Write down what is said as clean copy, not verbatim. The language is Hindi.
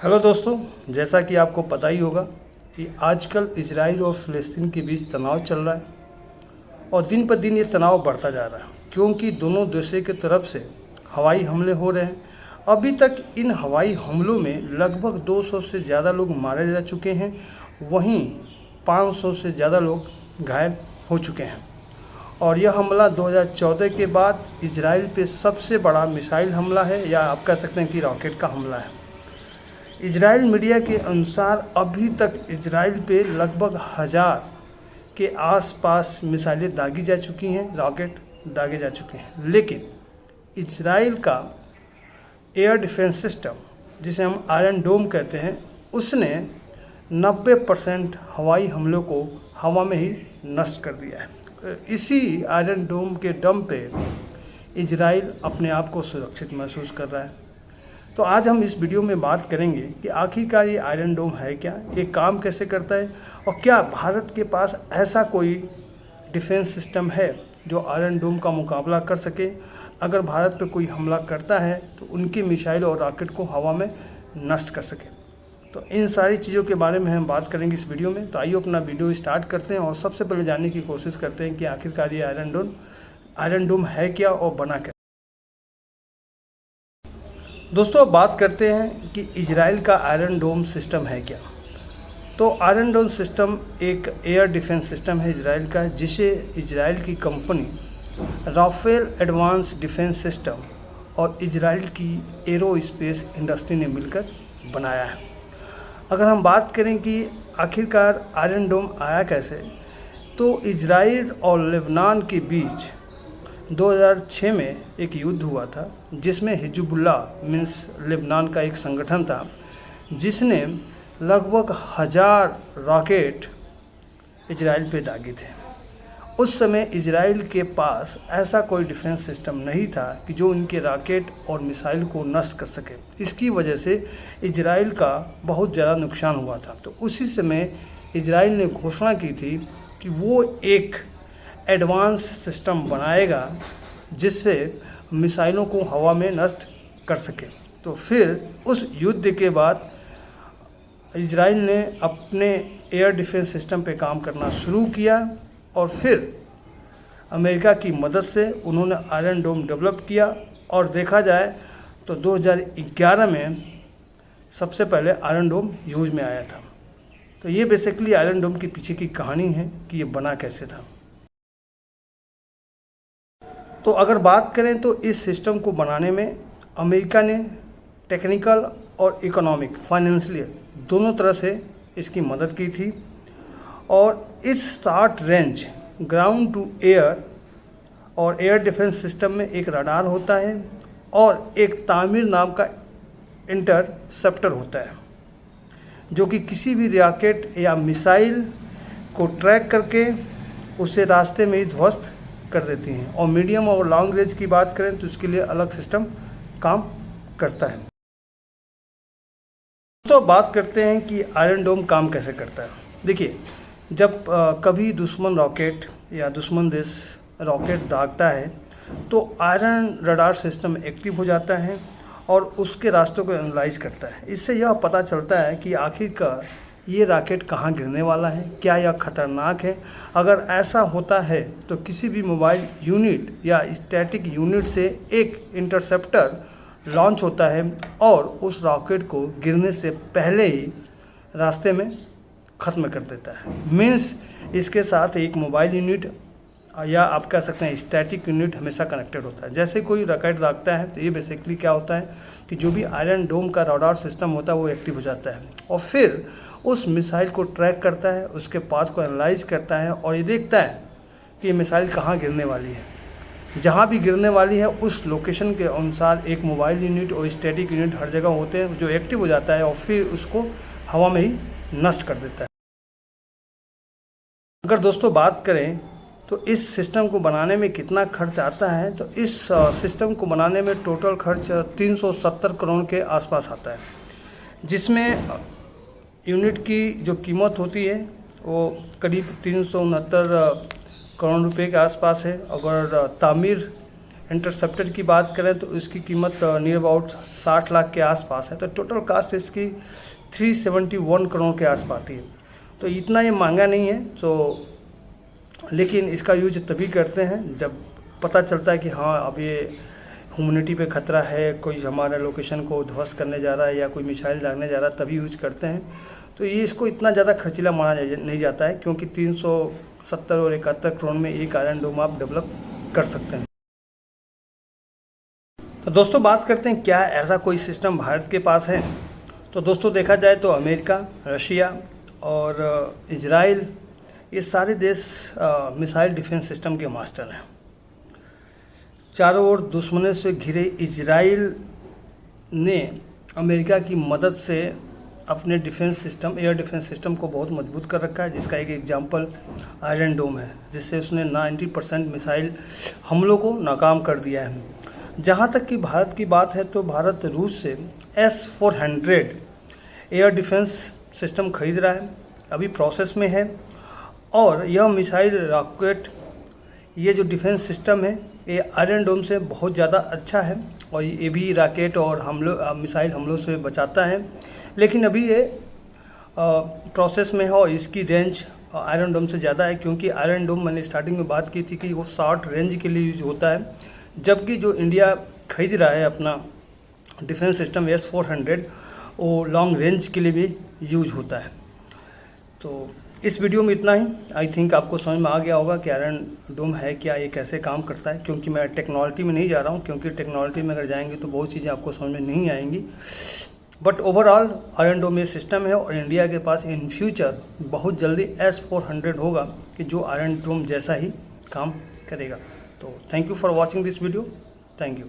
हेलो दोस्तों, जैसा कि आपको पता ही होगा कि आजकल इजराइल और फ़लस्तीन के बीच तनाव चल रहा है और दिन पर दिन ये तनाव बढ़ता जा रहा है क्योंकि दोनों देशों की तरफ से हवाई हमले हो रहे हैं। अभी तक इन हवाई हमलों में लगभग 200 से ज़्यादा लोग मारे जा चुके हैं, वहीं 500 से ज़्यादा लोग घायल हो चुके हैं। और यह हमला 2014 के बाद इजराइल पे सबसे बड़ा मिसाइल हमला है, या आप कह सकते हैं कि रॉकेट का हमला है। इजराइल मीडिया के अनुसार अभी तक इजराइल पे लगभग 1000 के आसपास मिसाइलें दागी जा चुकी हैं, रॉकेट दागे जा चुके हैं। लेकिन इजराइल का एयर डिफेंस सिस्टम, जिसे हम आयरन डोम कहते हैं, उसने 90% हवाई हमलों को हवा में ही नष्ट कर दिया है। इसी आयरन डोम के दम पे इजराइल अपने आप को सुरक्षित महसूस कर रहा है। तो आज हम इस वीडियो में बात करेंगे कि आखिरकार ये आयरन डोम है क्या, ये काम कैसे करता है, और क्या भारत के पास ऐसा कोई डिफेंस सिस्टम है जो आयरन डोम का मुकाबला कर सके। अगर भारत पे कोई हमला करता है तो उनकी मिसाइल और रॉकेट को हवा में नष्ट कर सके। तो इन सारी चीज़ों के बारे में हम बात करेंगे इस वीडियो में। तो आइए अपना वीडियो स्टार्ट करते हैं और सबसे पहले जानने की कोशिश करते हैं कि आखिरकार ये आयरन डोम है क्या और बना क्या। दोस्तों, अब बात करते हैं कि इजराइल का आयरन डोम सिस्टम है क्या। तो आयरन डोम सिस्टम एक एयर डिफेंस सिस्टम है इजराइल का, जिसे इजराइल की company Rafael advance defence system और इजराइल की एरोस्पेस इंडस्ट्री ने मिलकर बनाया है। अगर हम बात करें कि आखिरकार आयरन डोम आया कैसे, तो इजराइल और लेबनान के बीच 2006 में एक युद्ध हुआ था, जिसमें हिजबुल्लाह मीन्स लेबनान का एक संगठन था, जिसने लगभग 1000 रॉकेट इजराइल पे दागे थे। उस समय इजराइल के पास ऐसा कोई डिफेंस सिस्टम नहीं था कि जो उनके रॉकेट और मिसाइल को नष्ट कर सके। इसकी वजह से इजराइल का बहुत ज़्यादा नुकसान हुआ था। तो उसी समय इजराइल ने घोषणा की थी कि वो एक एडवांस सिस्टम बनाएगा जिससे मिसाइलों को हवा में नष्ट कर सके। तो फिर उस युद्ध के बाद इजराइल ने अपने एयर डिफेंस सिस्टम पे काम करना शुरू किया और फिर अमेरिका की मदद से उन्होंने आयरन डोम डेवलप किया। और देखा जाए तो 2011 में सबसे पहले आयरन डोम यूज में आया था। तो ये बेसिकली आयरन डोम के पीछे की कहानी है कि ये बना कैसे था। तो अगर बात करें तो इस सिस्टम को बनाने में अमेरिका ने टेक्निकल और इकोनॉमिक, फाइनेंशियल दोनों तरह से इसकी मदद की थी। और इस short range ground to air और एयर डिफेंस सिस्टम में एक रडार होता है और एक तामीर नाम का इंटरसेप्टर होता है, जो कि किसी भी रॉकेट या मिसाइल को ट्रैक करके उसे रास्ते में ही ध्वस्त कर देती हैं। और मीडियम और लॉन्ग रेंज की बात करें तो उसके लिए अलग सिस्टम काम करता है। तो बात करते हैं कि आयरन डोम काम कैसे करता है। देखिए, जब कभी दुश्मन रॉकेट या दुश्मन देश रॉकेट दागता है तो आयरन रडार सिस्टम एक्टिव हो जाता है और उसके रास्तों को एनालाइज करता है। इससे यह पता चलता है कि आखिरकार ये रॉकेट कहाँ गिरने वाला है, क्या यह खतरनाक है। अगर ऐसा होता है तो किसी भी मोबाइल यूनिट या स्टैटिक यूनिट से एक इंटरसेप्टर लॉन्च होता है और उस रॉकेट को गिरने से पहले ही रास्ते में ख़त्म कर देता है। मीन्स इसके साथ एक मोबाइल यूनिट या आप कह सकते हैं स्टैटिक यूनिट हमेशा कनेक्टेड होता है। जैसे कोई रॉकेट दागता है तो ये बेसिकली क्या होता है कि जो भी आयरन डोम का रडार सिस्टम होता है वो एक्टिव हो जाता है और फिर उस मिसाइल को ट्रैक करता है, उसके पाथ को एनालाइज करता है और ये देखता है कि ये मिसाइल कहाँ गिरने वाली है। जहाँ भी गिरने वाली है उस लोकेशन के अनुसार एक मोबाइल यूनिट और स्टैटिक यूनिट हर जगह होते हैं जो एक्टिव हो जाता है और फिर उसको हवा में ही नष्ट कर देता है। अगर दोस्तों बात करें तो इस सिस्टम को बनाने में कितना खर्च आता है, तो इस सिस्टम को बनाने में टोटल खर्च 370 करोड़ के आसपास आता है, जिसमें यूनिट की जो कीमत होती है वो करीब 369 करोड़ रुपए के आसपास है। अगर तामीर इंटरसेप्टर की बात करें तो इसकी कीमत नियर अबाउट 60 लाख के आसपास है। तो टोटल कास्ट इसकी 371 करोड़ के आसपास है। तो इतना ये महंगा नहीं है। तो लेकिन इसका यूज तभी करते हैं जब पता चलता है कि हाँ अब ये ह्यूमैनिटी पे खतरा है, कोई हमारे लोकेशन को ध्वस्त करने जा रहा है या कोई मिसाइल दागने जा रहा है, तभी यूज करते हैं। तो ये इसको इतना ज़्यादा खर्चीला माना नहीं जाता है, क्योंकि 370 और 71 करोड़ में एक आयरन डोम आप डेवलप कर सकते हैं। तो दोस्तों बात करते हैं क्या ऐसा कोई सिस्टम भारत के पास है। तो दोस्तों देखा जाए तो अमेरिका, रशिया और इजराइल, ये सारे देश मिसाइल डिफेंस सिस्टम के मास्टर हैं। चारों ओर दुश्मनों से घिरे इजराइल ने अमेरिका की मदद से अपने defence system, air defence system को बहुत मजबूत कर रखा है, जिसका एक एग्जांपल आयरन डोम है, जिससे उसने 90% मिसाइल हमलों को नाकाम कर दिया है। जहाँ तक कि भारत की बात है तो भारत रूस से S-400 एयर डिफेंस सिस्टम खरीद रहा है, अभी प्रोसेस में है। और यह मिसाइल रॉकेट, ये जो डिफेंस सिस्टम है ये आयरन डोम से बहुत ज़्यादा अच्छा है और ये भी रॉकेट और मिसाइल हमलों से बचाता है। लेकिन अभी ये प्रोसेस में है और इसकी रेंज आयरन डोम से ज़्यादा है, क्योंकि आयरन डोम मैंने स्टार्टिंग में बात की थी कि वो शॉर्ट रेंज के लिए यूज होता है, जबकि जो इंडिया खरीद रहा है अपना डिफेंस सिस्टम S-400 वो लॉन्ग रेंज के लिए भी यूज होता है। तो इस वीडियो में इतना ही। आई थिंक आपको समझ में आ गया होगा कि आयरन डोम है क्या, ये कैसे काम करता है। क्योंकि मैं टेक्नोलॉजी में नहीं जा रहा हूँ, क्योंकि टेक्नोलॉजी में अगर जाएंगे तो बहुत चीज़ें आपको समझ में नहीं आएंगी। बट ओवरऑल आयरन डोम ये सिस्टम है और इंडिया के पास इन फ्यूचर बहुत जल्दी S-400 होगा कि जो आयरन डोम जैसा ही काम करेगा। तो thank you for watching this video. Thank you.